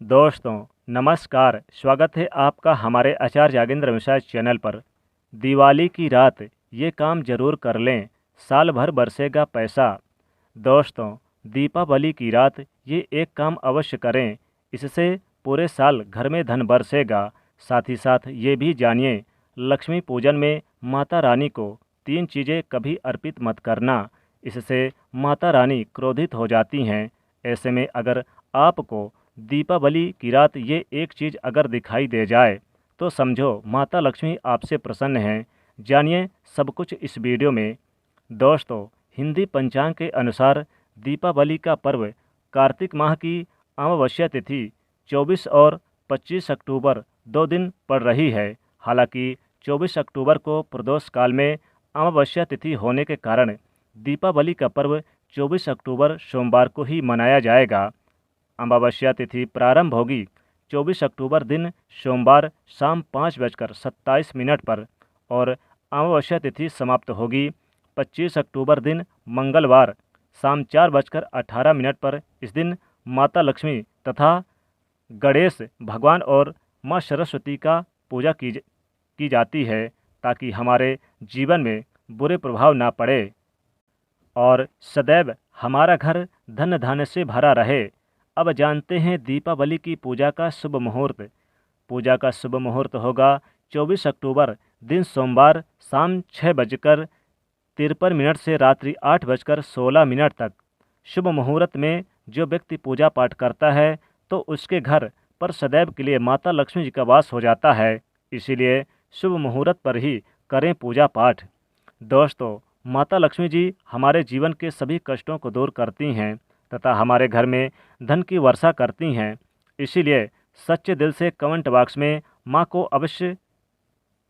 दोस्तों नमस्कार। स्वागत है आपका हमारे आचार्य यागेंद्र मिश्रा चैनल पर। दिवाली की रात ये काम जरूर कर लें, साल भर बरसेगा पैसा। दोस्तों दीपावली की रात ये एक काम अवश्य करें, इससे पूरे साल घर में धन बरसेगा। साथ ही साथ ये भी जानिए, लक्ष्मी पूजन में माता रानी को 3 चीज़ें कभी अर्पित मत करना, इससे माता रानी क्रोधित हो जाती हैं। ऐसे में अगर आपको दीपावली की रात ये एक चीज़ अगर दिखाई दे जाए तो समझो माता लक्ष्मी आपसे प्रसन्न हैं। जानिए सब कुछ इस वीडियो में। दोस्तों हिंदी पंचांग के अनुसार दीपावली का पर्व कार्तिक माह की अमावस्या तिथि 24 और 25 अक्टूबर 2 दिन पड़ रही है। हालांकि 24 अक्टूबर को प्रदोष काल में अमावस्या तिथि होने के कारण दीपावली का पर्व 24 अक्टूबर सोमवार को ही मनाया जाएगा। अमावस्या तिथि प्रारंभ होगी 24 अक्टूबर दिन सोमवार शाम 5:27 पर और अमावस्या तिथि समाप्त होगी 25 अक्टूबर दिन मंगलवार शाम 4:18 पर। इस दिन माता लक्ष्मी तथा गणेश भगवान और माँ सरस्वती का पूजा की जाती है, ताकि हमारे जीवन में बुरे प्रभाव ना पड़े और सदैव हमारा घर धन धान्य से भरा रहे। अब जानते हैं दीपावली की पूजा का शुभ मुहूर्त। पूजा का शुभ मुहूर्त होगा 24 अक्टूबर दिन सोमवार शाम 6:53 से रात्रि 8:16 तक। शुभ मुहूर्त में जो व्यक्ति पूजा पाठ करता है तो उसके घर पर सदैव के लिए माता लक्ष्मी जी का वास हो जाता है। इसीलिए शुभ मुहूर्त पर ही करें पूजा पाठ। दोस्तों माता लक्ष्मी जी हमारे जीवन के सभी कष्टों को दूर करती हैं तथा हमारे घर में धन की वर्षा करती हैं। इसीलिए सच्चे दिल से कमेंट बॉक्स में माँ को अवश्य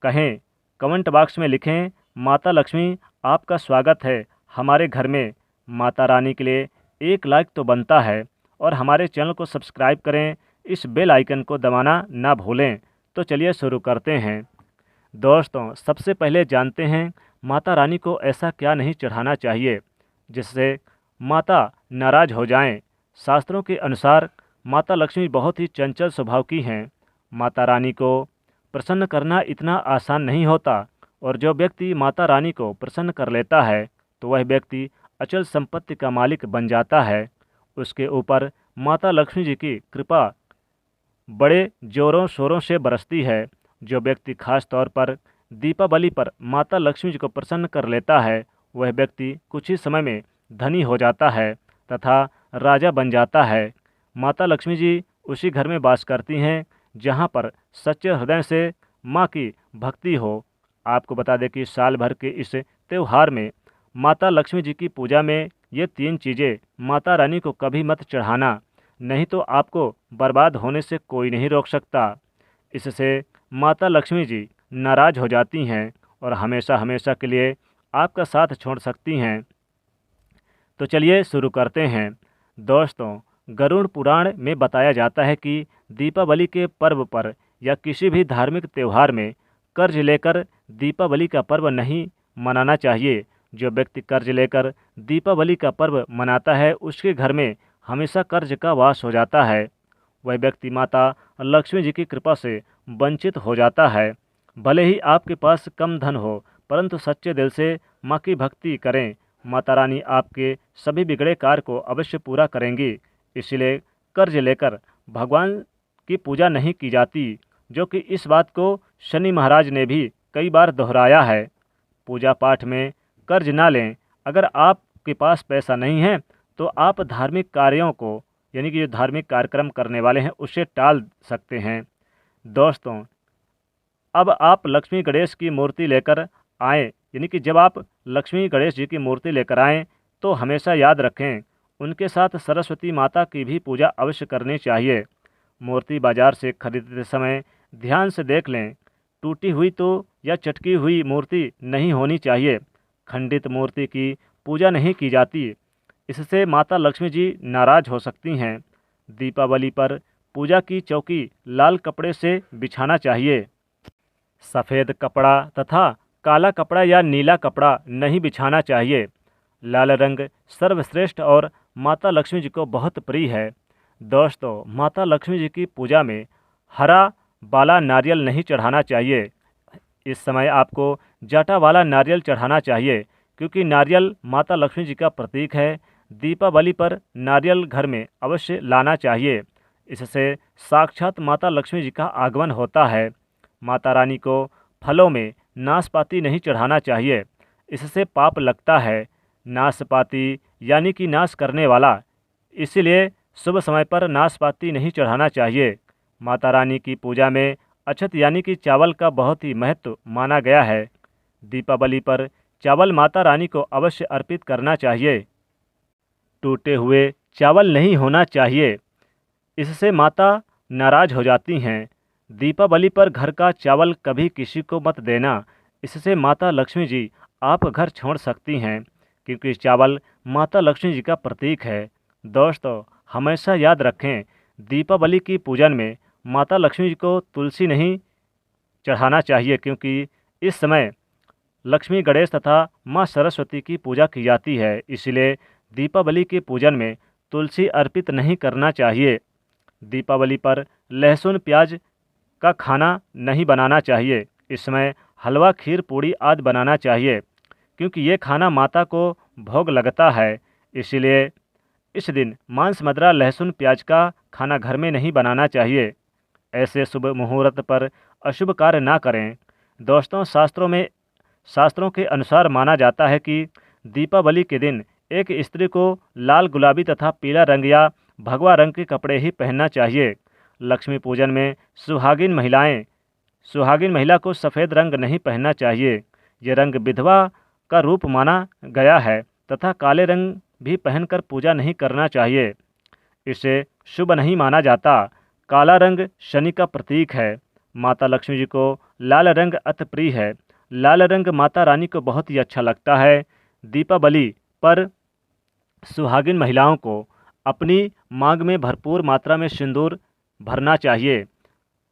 कहें। कमेंट बॉक्स में लिखें, माता लक्ष्मी आपका स्वागत है हमारे घर में। माता रानी के लिए एक लाइक तो बनता है और हमारे चैनल को सब्सक्राइब करें, इस बेल आइकन को दबाना ना भूलें। तो चलिए शुरू करते हैं। दोस्तों सबसे पहले जानते हैं माता रानी को ऐसा क्या नहीं चढ़ाना चाहिए जिससे माता नाराज हो जाएं। शास्त्रों के अनुसार माता लक्ष्मी बहुत ही चंचल स्वभाव की हैं। माता रानी को प्रसन्न करना इतना आसान नहीं होता और जो व्यक्ति माता रानी को प्रसन्न कर लेता है तो वह व्यक्ति अचल संपत्ति का मालिक बन जाता है। उसके ऊपर माता लक्ष्मी जी की कृपा बड़े जोरों शोरों से बरसती है। जो व्यक्ति खास तौर पर दीपावली पर माता लक्ष्मी जी को प्रसन्न कर लेता है वह व्यक्ति कुछ ही समय में धनी हो जाता है तथा राजा बन जाता है। माता लक्ष्मी जी उसी घर में वास करती हैं जहां पर सच्चे हृदय से मां की भक्ति हो। आपको बता दें कि साल भर के इस त्यौहार में माता लक्ष्मी जी की पूजा में ये 3 चीज़ें माता रानी को कभी मत चढ़ाना, नहीं तो आपको बर्बाद होने से कोई नहीं रोक सकता। इससे माता लक्ष्मी जी नाराज हो जाती हैं और हमेशा हमेशा के लिए आपका साथ छोड़ सकती हैं। तो चलिए शुरू करते हैं। दोस्तों गरुड़ पुराण में बताया जाता है कि दीपावली के पर्व पर या किसी भी धार्मिक त्यौहार में कर्ज लेकर दीपावली का पर्व नहीं मनाना चाहिए। जो व्यक्ति कर्ज लेकर दीपावली का पर्व मनाता है उसके घर में हमेशा कर्ज का वास हो जाता है। वह व्यक्ति माता लक्ष्मी जी की कृपा से वंचित हो जाता है। भले ही आपके पास कम धन हो परंतु सच्चे दिल से माँ की भक्ति करें, माता रानी आपके सभी बिगड़े कार्य को अवश्य पूरा करेंगी। इसलिए कर्ज लेकर भगवान की पूजा नहीं की जाती, जो कि इस बात को शनि महाराज ने भी कई बार दोहराया है। पूजा पाठ में कर्ज ना लें। अगर आपके पास पैसा नहीं है तो आप धार्मिक कार्यों को यानी कि जो धार्मिक कार्यक्रम करने वाले हैं उसे टाल सकते हैं। दोस्तों अब आप लक्ष्मी गणेश की मूर्ति लेकर आएँ, यानी कि जब आप लक्ष्मी गणेश जी की मूर्ति लेकर आएँ तो हमेशा याद रखें उनके साथ सरस्वती माता की भी पूजा अवश्य करनी चाहिए। मूर्ति बाजार से खरीदते समय ध्यान से देख लें, टूटी हुई तो या चटकी हुई मूर्ति नहीं होनी चाहिए। खंडित मूर्ति की पूजा नहीं की जाती, इससे माता लक्ष्मी जी नाराज हो सकती हैं। दीपावली पर पूजा की चौकी लाल कपड़े से बिछाना चाहिए। सफ़ेद कपड़ा तथा काला कपड़ा या नीला कपड़ा नहीं बिछाना चाहिए। लाल रंग सर्वश्रेष्ठ और माता लक्ष्मी जी को बहुत प्रिय है। दोस्तों, माता लक्ष्मी जी की पूजा में हरा वाला नारियल नहीं चढ़ाना चाहिए। इस समय आपको जटा वाला नारियल चढ़ाना चाहिए, क्योंकि नारियल माता लक्ष्मी जी का प्रतीक है। दीपावली पर नारियल घर में अवश्य लाना चाहिए। इससे साक्षात माता लक्ष्मी जी का आगमन होता है। माता रानी को फलों में नाशपाती नहीं चढ़ाना चाहिए, इससे पाप लगता है। नाशपाती यानी कि नाश करने वाला, इसीलिए शुभ समय पर नाशपाती नहीं चढ़ाना चाहिए। माता रानी की पूजा में अक्षत यानी कि चावल का बहुत ही महत्व माना गया है। दीपावली पर चावल माता रानी को अवश्य अर्पित करना चाहिए। टूटे हुए चावल नहीं होना चाहिए, इससे माता नाराज हो जाती हैं। दीपावली पर घर का चावल कभी किसी को मत देना, इससे माता लक्ष्मी जी आप घर छोड़ सकती हैं, क्योंकि चावल माता लक्ष्मी जी का प्रतीक है। दोस्तों, हमेशा याद रखें, दीपावली की पूजन में माता लक्ष्मी जी को तुलसी नहीं चढ़ाना चाहिए, क्योंकि इस समय लक्ष्मी, गणेश तथा माँ सरस्वती की पूजा की जाती है। इसलिए दीपावली के पूजन में तुलसी अर्पित नहीं करना चाहिए। दीपावली पर लहसुन प्याज का खाना नहीं बनाना चाहिए। इस समय हलवा, खीर, पूड़ी आदि बनाना चाहिए, क्योंकि ये खाना माता को भोग लगता है। इसीलिए इस दिन मांस, मदिरा, लहसुन प्याज का खाना घर में नहीं बनाना चाहिए। ऐसे शुभ मुहूर्त पर अशुभ कार्य ना करें। दोस्तों, शास्त्रों के अनुसार माना जाता है कि दीपावली के दिन एक स्त्री को लाल, गुलाबी तथा पीला रंग या भगवा रंग के कपड़े ही पहनना चाहिए। लक्ष्मी पूजन में सुहागिन महिला को सफ़ेद रंग नहीं पहनना चाहिए। ये रंग विधवा का रूप माना गया है, तथा काले रंग भी पहनकर पूजा नहीं करना चाहिए, इसे शुभ नहीं माना जाता। काला रंग शनि का प्रतीक है। माता लक्ष्मी जी को लाल रंग अति प्रिय है। लाल रंग माता रानी को बहुत ही अच्छा लगता है। दीपावली पर सुहागिन महिलाओं को अपनी मांग में भरपूर मात्रा में सिंदूर भरना चाहिए,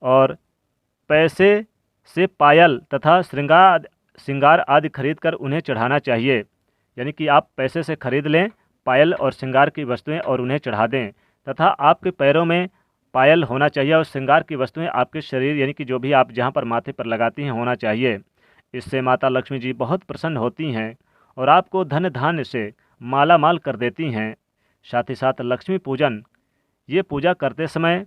और पैसे से पायल तथा श्रृंगार आदि खरीद कर उन्हें चढ़ाना चाहिए। यानी कि आप पैसे से खरीद लें पायल और श्रृंगार की वस्तुएं और उन्हें चढ़ा दें, तथा आपके पैरों में पायल होना चाहिए और श्रृंगार की वस्तुएं आपके शरीर यानी कि जो भी आप जहां पर माथे पर लगाती हैं होना चाहिए। इससे माता लक्ष्मी जी बहुत प्रसन्न होती हैं और आपको धन धान्य से माला माल कर देती हैं। साथ ही साथ लक्ष्मी पूजन, ये पूजा करते समय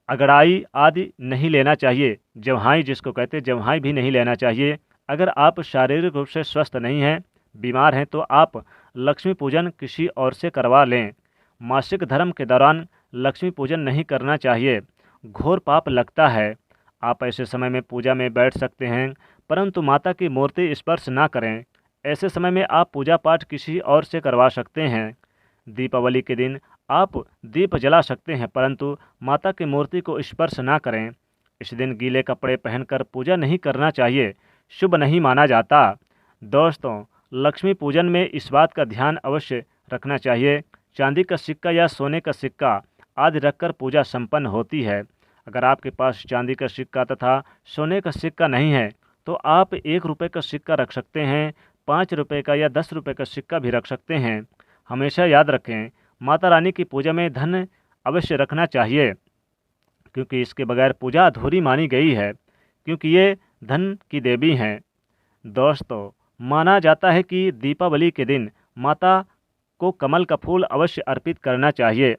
अगड़ाई आदि नहीं लेना चाहिए। जम्हाई जिसको कहते हैं, जम्हाई भी नहीं लेना चाहिए। अगर आप शारीरिक रूप से स्वस्थ नहीं हैं, बीमार हैं, तो आप लक्ष्मी पूजन किसी और से करवा लें। मासिक धर्म के दौरान लक्ष्मी पूजन नहीं करना चाहिए, घोर पाप लगता है। आप ऐसे समय में पूजा में बैठ सकते हैं, परंतु माता की मूर्ति स्पर्श ना करें। ऐसे समय में आप पूजा पाठ किसी और से करवा सकते हैं। दीपावली के दिन आप दीप जला सकते हैं, परंतु माता की मूर्ति को स्पर्श ना करें। इस दिन गीले कपड़े पहनकर पूजा नहीं करना चाहिए, शुभ नहीं माना जाता। दोस्तों, लक्ष्मी पूजन में इस बात का ध्यान अवश्य रखना चाहिए, चांदी का सिक्का या सोने का सिक्का आदि रखकर पूजा संपन्न होती है। अगर आपके पास चांदी का सिक्का तथा सोने का सिक्का नहीं है, तो आप 1 रुपये का सिक्का रख सकते हैं, 5 रुपये का या 10 रुपये का सिक्का भी रख सकते हैं। हमेशा याद रखें, माता रानी की पूजा में धन अवश्य रखना चाहिए, क्योंकि इसके बगैर पूजा अधूरी मानी गई है, क्योंकि ये धन की देवी हैं। दोस्तों, माना जाता है कि दीपावली के दिन माता को कमल का फूल अवश्य अर्पित करना चाहिए,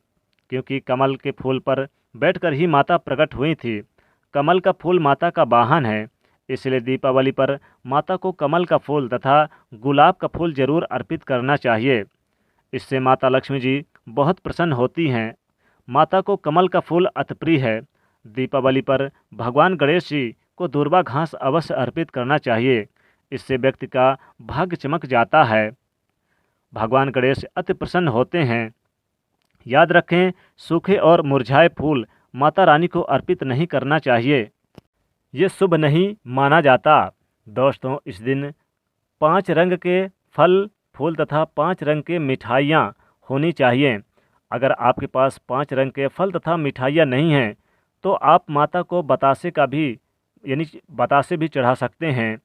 क्योंकि कमल के फूल पर बैठकर ही माता प्रकट हुई थी। कमल का फूल माता का वाहन है, इसलिए दीपावली पर माता को कमल का फूल तथा गुलाब का फूल जरूर अर्पित करना चाहिए। इससे माता लक्ष्मी जी बहुत प्रसन्न होती हैं। माता को कमल का फूल अति प्रिय है। दीपावली पर भगवान गणेश जी को दूर्वा घास अवश्य अर्पित करना चाहिए, इससे व्यक्ति का भाग्य चमक जाता है। भगवान गणेश अति प्रसन्न होते हैं। याद रखें, सूखे और मुरझाए फूल माता रानी को अर्पित नहीं करना चाहिए, ये शुभ नहीं माना जाता। दोस्तों, इस दिन 5 रंग के फल, फूल तथा 5 रंग के मिठाइयाँ होनी चाहिए। अगर आपके पास 5 रंग के फल तथा मिठाइयाँ नहीं हैं, तो आप माता को बतासे भी चढ़ा सकते हैं।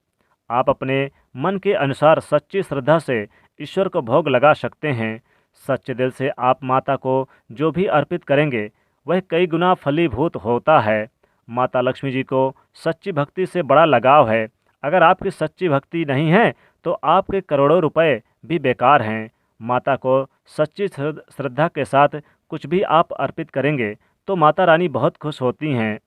आप अपने मन के अनुसार सच्ची श्रद्धा से ईश्वर को भोग लगा सकते हैं। सच्चे दिल से आप माता को जो भी अर्पित करेंगे वह कई गुना फलीभूत होता है। माता लक्ष्मी जी को सच्ची भक्ति से बड़ा लगाव है। अगर आपकी सच्ची भक्ति नहीं है तो आपके करोड़ों रुपए भी बेकार हैं। माता को सच्ची श्रद्धा के साथ कुछ भी आप अर्पित करेंगे तो माता रानी बहुत खुश होती हैं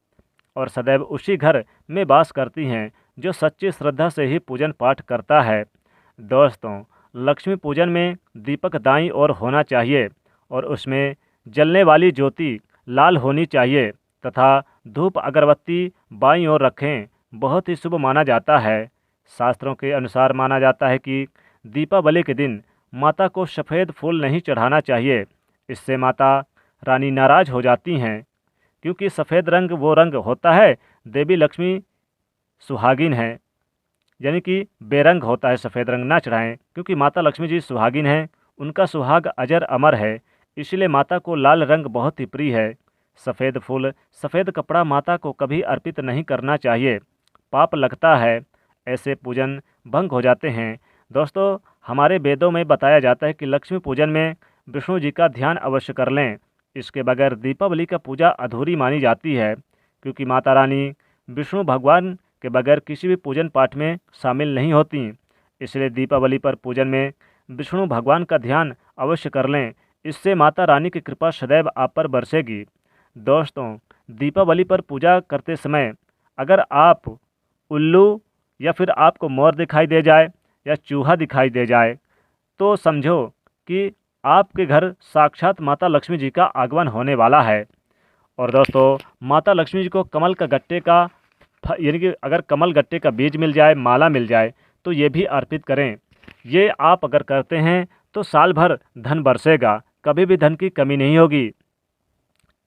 और सदैव उसी घर में वास करती हैं जो सच्ची श्रद्धा से ही पूजन पाठ करता है। दोस्तों, लक्ष्मी पूजन में दीपक दाईं ओर होना चाहिए और उसमें जलने वाली ज्योति लाल होनी चाहिए तथा धूप अगरबत्ती बाईं ओर रखें। बहुत ही शुभ माना जाता है। शास्त्रों के अनुसार माना जाता है कि दीपावली के दिन माता को सफ़ेद फूल नहीं चढ़ाना चाहिए। इससे माता रानी नाराज हो जाती हैं, क्योंकि सफ़ेद रंग वो रंग होता है देवी लक्ष्मी सुहागिन है, यानी कि बेरंग होता है। सफ़ेद रंग ना चढ़ाएं, क्योंकि माता लक्ष्मी जी सुहागिन हैं, उनका सुहाग अजर अमर है। इसलिए माता को लाल रंग बहुत ही प्रिय है। सफ़ेद फूल, सफ़ेद कपड़ा माता को कभी अर्पित नहीं करना चाहिए, पाप लगता है, ऐसे पूजन भंग हो जाते हैं। दोस्तों, हमारे वेदों में बताया जाता है कि लक्ष्मी पूजन में विष्णु जी का ध्यान अवश्य कर लें। इसके बगैर दीपावली का पूजा अधूरी मानी जाती है, क्योंकि माता रानी विष्णु भगवान के बगैर किसी भी पूजन पाठ में शामिल नहीं होती। इसलिए दीपावली पर पूजन में विष्णु भगवान का ध्यान अवश्य कर लें। इससे माता रानी की कृपा सदैव आप पर बरसेगी। दोस्तों, दीपावली पर पूजा करते समय अगर आप उल्लू या फिर आपको मोर दिखाई दे जाए या चूहा दिखाई दे जाए तो समझो कि आपके घर साक्षात माता लक्ष्मी जी का आगमन होने वाला है। और दोस्तों, माता लक्ष्मी जी को कमल का गट्टे का यानी कि अगर कमल गट्टे का बीज मिल जाए, माला मिल जाए तो ये भी अर्पित करें। ये आप अगर करते हैं तो साल भर धन बरसेगा, कभी भी धन की कमी नहीं होगी।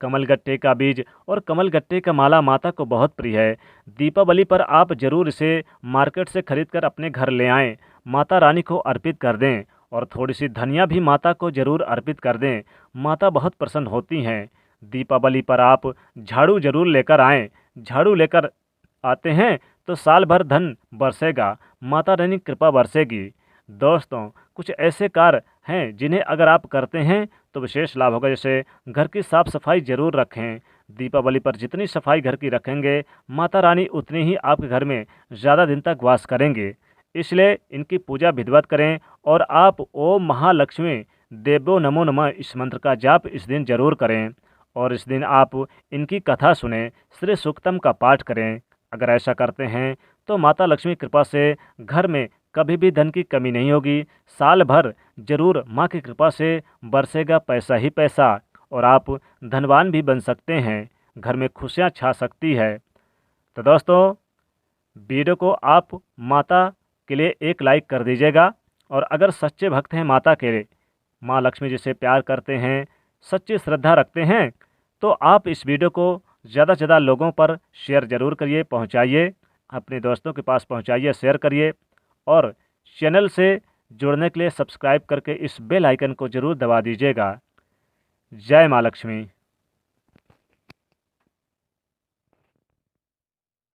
कमल गट्टे का बीज और कमल गट्टे का माला माता को बहुत प्रिय है। दीपावली पर आप ज़रूर इसे मार्केट से खरीद कर अपने घर ले आएँ, माता रानी को अर्पित कर दें और थोड़ी सी धनिया भी माता को ज़रूर अर्पित कर दें। माता बहुत प्रसन्न होती हैं। दीपावली पर आप झाड़ू ज़रूर लेकर आएँ। झाड़ू लेकर आते हैं तो साल भर धन बरसेगा, माता रानी कृपा बरसेगी। दोस्तों, कुछ ऐसे कार्य हैं जिन्हें अगर आप करते हैं तो विशेष लाभ होगा। जैसे घर की साफ़ सफाई ज़रूर रखें। दीपावली पर जितनी सफाई घर की रखेंगे, माता रानी उतनी ही आपके घर में ज़्यादा दिन तक वास करेंगे। इसलिए इनकी पूजा विधिवत करें और आप ओम महालक्ष्मी देवो नमो नमः इस मंत्र का जाप इस दिन जरूर करें और इस दिन आप इनकी कथा सुनें, श्री सूक्तम का पाठ करें। अगर ऐसा करते हैं तो माता लक्ष्मी कृपा से घर में कभी भी धन की कमी नहीं होगी। साल भर जरूर माँ की कृपा से बरसेगा पैसा ही पैसा और आप धनवान भी बन सकते हैं। घर में खुशियाँ छा सकती है। तो दोस्तों, वीडियो को आप माता के लिए एक लाइक कर दीजिएगा और अगर सच्चे भक्त हैं माता के, माँ लक्ष्मी जी से प्यार करते हैं, सच्ची श्रद्धा रखते हैं तो आप इस वीडियो को ज़्यादा से ज़्यादा लोगों पर शेयर ज़रूर करिए, पहुँचाइए, अपने दोस्तों के पास पहुँचाइए, शेयर करिए और चैनल से जुड़ने के लिए सब्सक्राइब करके इस बेल आइकन को ज़रूर दबा दीजिएगा। जय माँ लक्ष्मी।